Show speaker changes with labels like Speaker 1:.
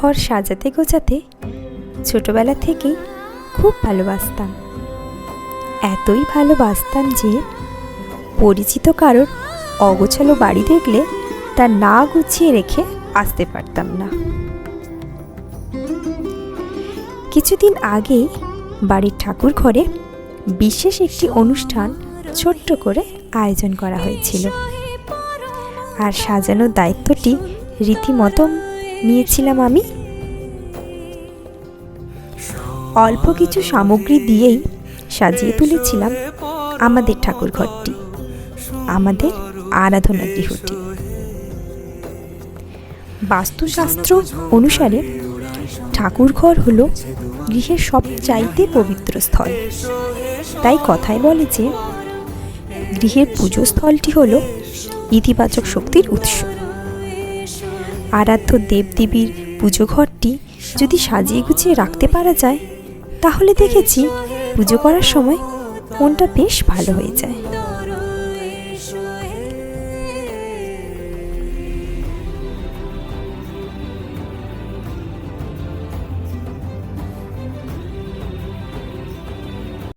Speaker 1: ঘর সাজাতে গোছাতে ছোটবেলা থেকেই খুব ভালোবাসতাম। এতই ভালোবাসতাম যে পরিচিত কারোর অগোছালো বাড়ি দেখলে তা না গুছিয়ে রেখে আসতে পারতাম না। কিছুদিন আগেই বাড়ির ঠাকুর ঘরে বিশেষ একটি অনুষ্ঠান ছোট্ট করে আয়োজন করা হয়েছিল, আর সাজানোর দায়িত্বটি রীতিমতো নিয়েছিলাম আমি। অল্প কিছু সামগ্রী দিয়েই সাজিয়ে তুলেছিলাম আমাদের ঠাকুর ঘরটি, আমাদের আরাধনা গৃহটি। বাস্তুশাস্ত্র অনুসারে ঠাকুর ঘর হলো গৃহের সবচাইতে পবিত্র স্থল। তাই কথায় বলে যে গৃহের পুজো স্থলটি হলো ইতিবাচক শক্তির উৎস। আরাধ্য দেবদেবীর পুজো ঘরটি যদি সাজিয়ে গুছিয়ে রাখতে পারা যায়, তাহলে দেখেছি পুজো করার সময় মনটা বেশ ভালো হয়ে যায়।